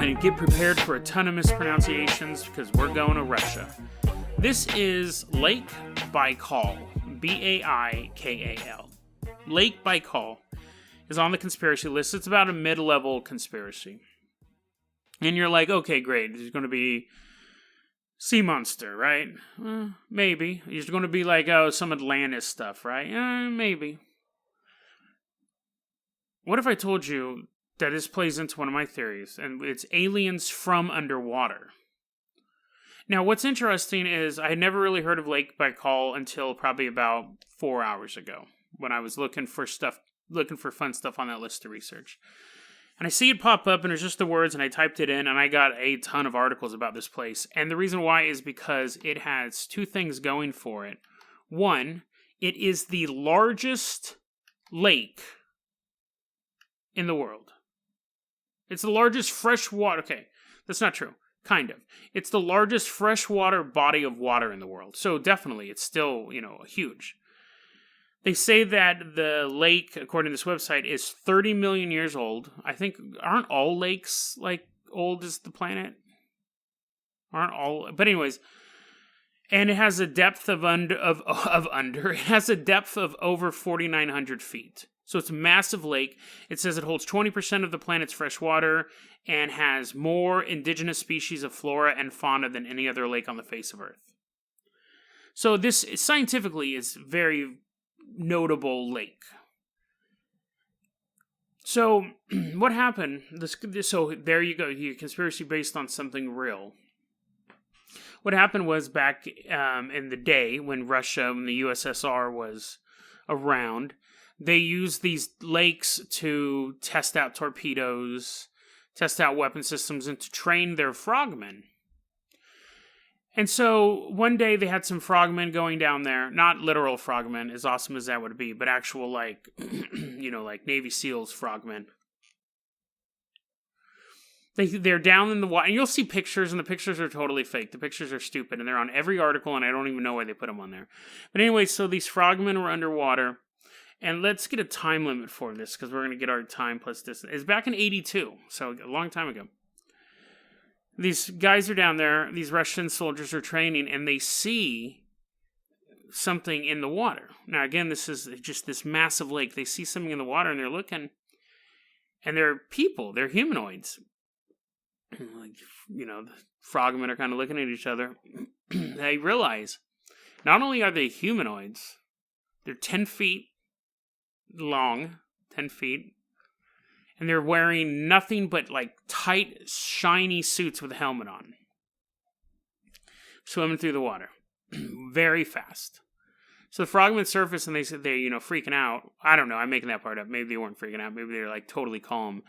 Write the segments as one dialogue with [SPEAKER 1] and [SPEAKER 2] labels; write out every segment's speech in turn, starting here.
[SPEAKER 1] And get prepared for a ton of mispronunciations because we're going to Russia. This is Lake Baikal, Baikal. Lake Baikal is on the conspiracy list. It's about a mid-level conspiracy. And you're like, okay, great. There's going to be sea monster, right? Maybe. There's going to be like, some Atlantis stuff, right? Maybe. What if I told you that this plays into one of my theories, and it's aliens from underwater? Now, what's interesting is I had never really heard of Lake Baikal until probably about 4 hours ago, when I was looking for fun stuff on that list to research. And I see it pop up, and there's just the words, and I typed it in, and I got a ton of articles about this place. And the reason why is because it has two things going for it. One, it is the largest lake in the world. It's the largest freshwater... Okay, that's not true. Kind of. It's the largest freshwater body of water in the world. So definitely, it's still, huge. They say that the lake, according to this website, is 30 million years old. I think, aren't all lakes, old as the planet? But anyways, and it has a depth it has a depth of over 4,900 feet. So it's a massive lake. It says it holds 20% of the planet's fresh water and has more indigenous species of flora and fauna than any other lake on the face of Earth. So this, scientifically, is very notable lake. So what happened? So there you go. Your conspiracy based on something real. What happened was back in the day when Russia and the USSR was around, they used these lakes to test out torpedoes, test out weapon systems, and to train their frogmen. And so one day they had some frogmen going down there, not literal frogmen, as awesome as that would be, but actual like Navy SEALs frogmen. They're down in the water, and you'll see pictures, and the pictures are totally fake. The pictures are stupid, and they're on every article, and I don't even know why they put them on there. But anyway, so these frogmen were underwater, and let's get a time limit for this, because we're going to get our time plus distance. It's back in 82, so a long time ago. These guys are down there, these Russian soldiers are training, and they see something in the water. Now, again, this is just this massive lake. They see something in the water, and they're looking, and they're people, they're humanoids. The frogmen are kind of looking at each other. They realize, not only are they humanoids, they're 10 feet long, 10 feet, and they're wearing nothing but tight, shiny suits with a helmet on. Swimming through the water. Very fast. So the frogmen surface and they're freaking out. I don't know, I'm making that part up. Maybe they weren't freaking out. Maybe they're totally calm.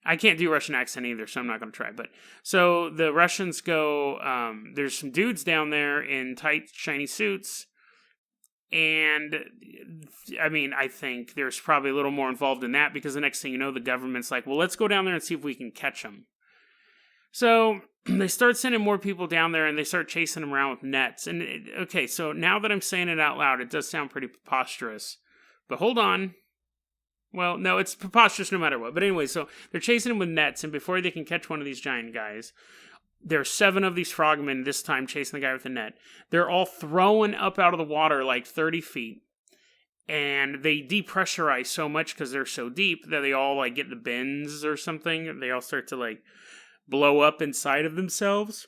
[SPEAKER 1] I can't do Russian accent either, so I'm not going to try. But so the Russians go, there's some dudes down there in tight, shiny suits. And, I think there's probably a little more involved in that because the next thing you know, the government's like, well, let's go down there and see if we can catch them. So they start sending more people down there and they start chasing them around with nets. And, so now that I'm saying it out loud, it does sound pretty preposterous. But hold on. Well, no, it's preposterous no matter what. But anyway, so they're chasing them with nets, and before they can catch one of these giant guys, there are 7 of these frogmen this time chasing the guy with the net. They're all throwing up out of the water 30 feet. And they depressurize so much because they're so deep that they all get the bends or something. They all start to blow up inside of themselves.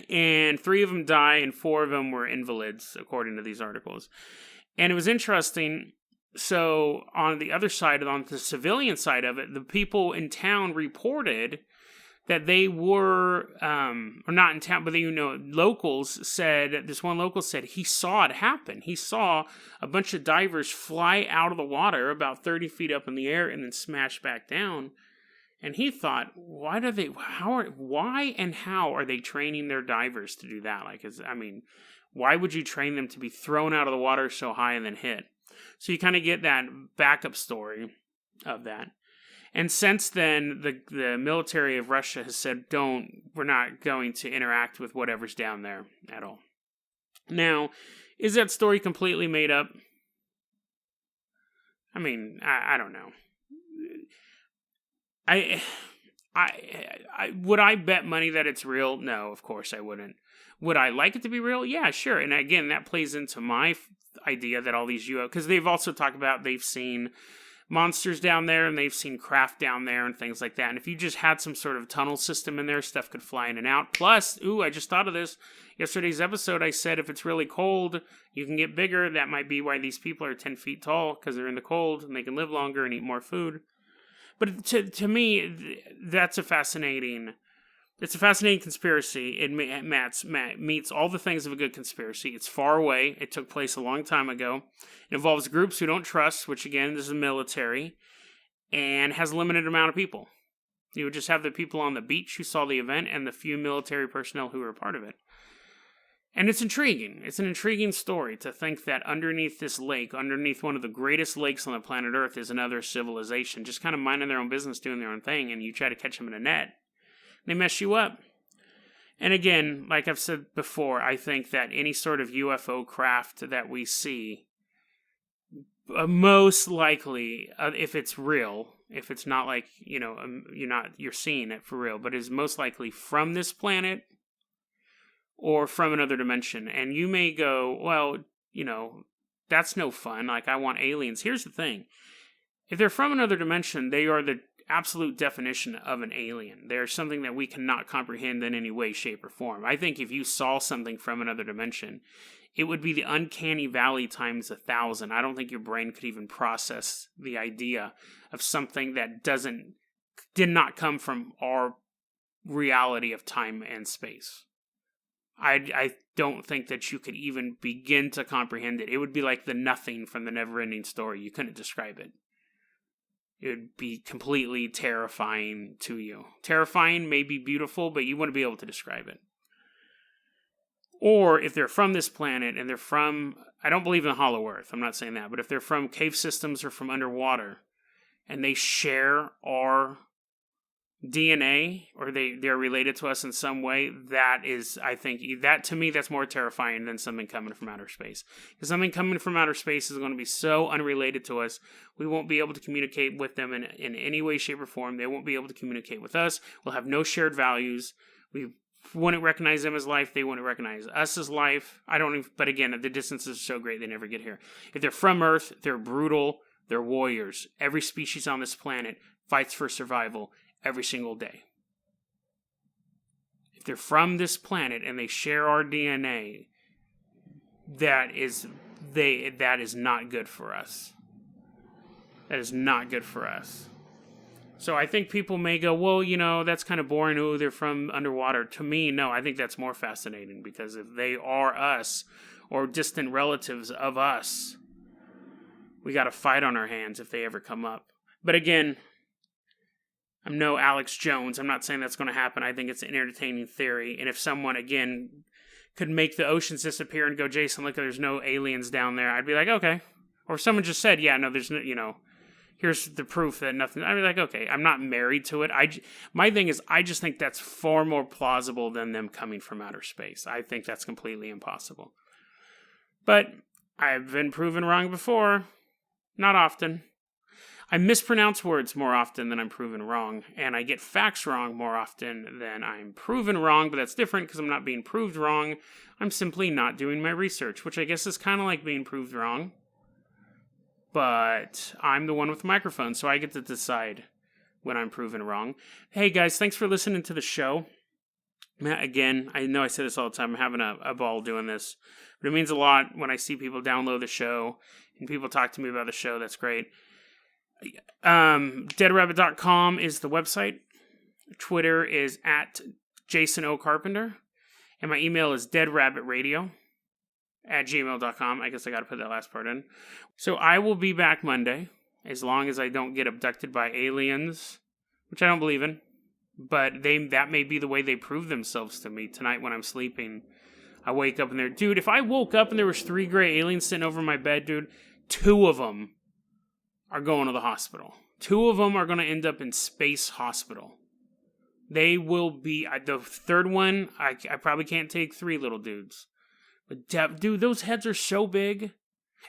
[SPEAKER 1] And 3 of them die and 4 of them were invalids, according to these articles. And it was interesting. So on the other side, on the civilian side of it, the people in town reported that they were, or not in town, but locals said, this one local said he saw it happen. He saw a bunch of divers fly out of the water about 30 feet up in the air and then smash back down. And he thought, why and how are they training their divers to do that? Why would you train them to be thrown out of the water so high and then hit? So you kind of get that backup story of that. And since then, the military of Russia has said, we're not going to interact with whatever's down there at all. Now, is that story completely made up? I mean, I don't know. Would I bet money that it's real? No, of course I wouldn't. Would I like it to be real? Yeah, sure. And again, that plays into my idea that all these UFO, because they've also talked about they've seen monsters down there and they've seen craft down there and things like that. And if you just had some sort of tunnel system in there, stuff could fly in and out. Plus, I just thought of this. Yesterday's episode, I said if it's really cold, you can get bigger. That might be why these people are 10 feet tall, because they're in the cold and they can live longer and eat more food. But to me, that's a fascinating conspiracy. It meets all the things of a good conspiracy. It's far away. It took place a long time ago. It involves groups who don't trust, which again, this is military, and has a limited amount of people. You would just have the people on the beach who saw the event and the few military personnel who were a part of it. And it's intriguing. It's an intriguing story to think that underneath this lake, underneath one of the greatest lakes on the planet Earth, is another civilization, just kind of minding their own business, doing their own thing, and you try to catch them in a net. They mess you up. And again, like I've said before, I think that any sort of UFO craft that we see, most likely, if it's real, if it's not like, you're seeing it for real, but is most likely from this planet or from another dimension. And you may go, well, that's no fun. Like, I want aliens. Here's the thing. If they're from another dimension, they are the absolute definition of an alien. They're something that we cannot comprehend in any way, shape, or form. I think if you saw something from another dimension, it would be the uncanny valley times 1,000. I don't think your brain could even process the idea of something that did not come from our reality of time and space. I don't think that you could even begin to comprehend it. It would be like the nothing from the never-ending story. You couldn't describe it. It would be completely terrifying to you. Terrifying may be beautiful, but you wouldn't be able to describe it. Or if they're from this planet and they're from, I don't believe in Hollow Earth, I'm not saying that, but if they're from cave systems or from underwater and they share our DNA, or they're related to us in some way, that is, I think, that to me, that's more terrifying than something coming from outer space. Because something coming from outer space is going to be so unrelated to us, we won't be able to communicate with them in any way, shape, or form. They won't be able to communicate with us. We'll have no shared values. We wouldn't recognize them as life. They wouldn't recognize us as life. But again, the distances are so great, they never get here. If they're from Earth, they're brutal. They're warriors. Every species on this planet fights for survival every single day. If they're from this planet and they share our DNA, that is not good for us. That is not good for us. So I think people may go, well, that's kind of boring. Oh, they're from underwater. To me, no, I think that's more fascinating, because if they are us or distant relatives of us, we got a fight on our hands if they ever come up. But again, I'm no Alex Jones. I'm not saying that's going to happen. I think it's an entertaining theory. And if someone, again, could make the oceans disappear and go, Jason, look, there's no aliens down there, I'd be like, okay. Or if someone just said, yeah, no, there's no, here's the proof that nothing, I'd be like, okay, I'm not married to it. My thing is, I just think that's far more plausible than them coming from outer space. I think that's completely impossible. But I've been proven wrong before. Not often. I mispronounce words more often than I'm proven wrong, and I get facts wrong more often than I'm proven wrong, but that's different because I'm not being proved wrong. I'm simply not doing my research, which I guess is kind of like being proved wrong. But I'm the one with the microphone, so I get to decide when I'm proven wrong. Hey guys, thanks for listening to the show. Again, I know I say this all the time, I'm having a ball doing this, but it means a lot when I see people download the show and people talk to me about the show. That's great. Deadrabbit.com is the website. Twitter is at Jason O. Carpenter. And my email is deadrabbitradio@gmail.com. I guess I got to put that last part in. So I will be back Monday, as long as I don't get abducted by aliens, which I don't believe in. But that may be the way they prove themselves to me tonight when I'm sleeping. I wake up and dude, if I woke up and there was 3 gray aliens sitting over my bed, dude, 2 of them are going to the hospital. 2 of them are going to end up in space hospital. They will be, the third one, I probably can't take 3 little dudes. But dude, those heads are so big.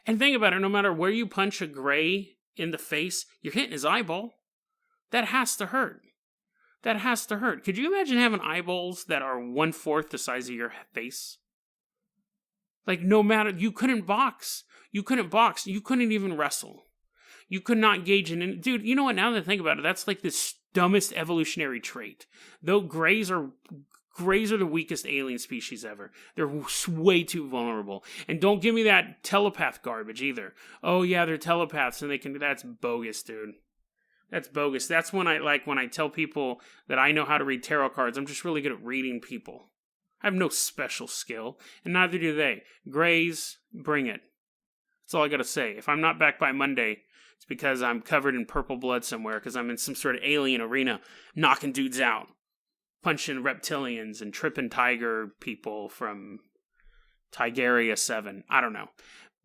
[SPEAKER 1] And think about it, no matter where you punch a gray in the face, you're hitting his eyeball. That has to hurt. That has to hurt. Could you imagine having eyeballs that are 1/4 the size of your face? Like, no matter, you couldn't box. You couldn't box. You couldn't even wrestle. You could not gauge an... Dude, you know what? Now that I think about it, that's like the dumbest evolutionary trait. Though Greys are the weakest alien species ever. They're way too vulnerable. And don't give me that telepath garbage either. Oh yeah, they're telepaths and they can... That's bogus, dude. That's bogus. That's when I tell people that I know how to read tarot cards. I'm just really good at reading people. I have no special skill, and neither do they. Greys, bring it. That's all I gotta say. If I'm not back by Monday, it's because I'm covered in purple blood somewhere, because I'm in some sort of alien arena, knocking dudes out, punching reptilians, and tripping tiger people from Tigeria 7. I don't know.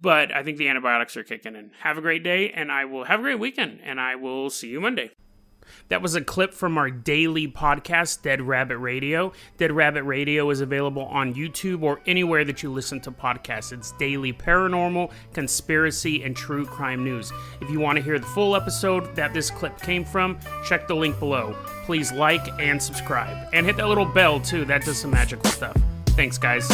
[SPEAKER 1] But I think the antibiotics are kicking in. Have a great day, and I will have a great weekend, and I will see you Monday. That was a clip from our daily podcast, Dead Rabbit Radio. Dead Rabbit Radio is available on YouTube or anywhere that you listen to podcasts. It's daily paranormal, conspiracy, and true crime news. If you want to hear the full episode that this clip came from, check the link below. Please like and subscribe. And hit that little bell, too. That does some magical stuff. Thanks, guys.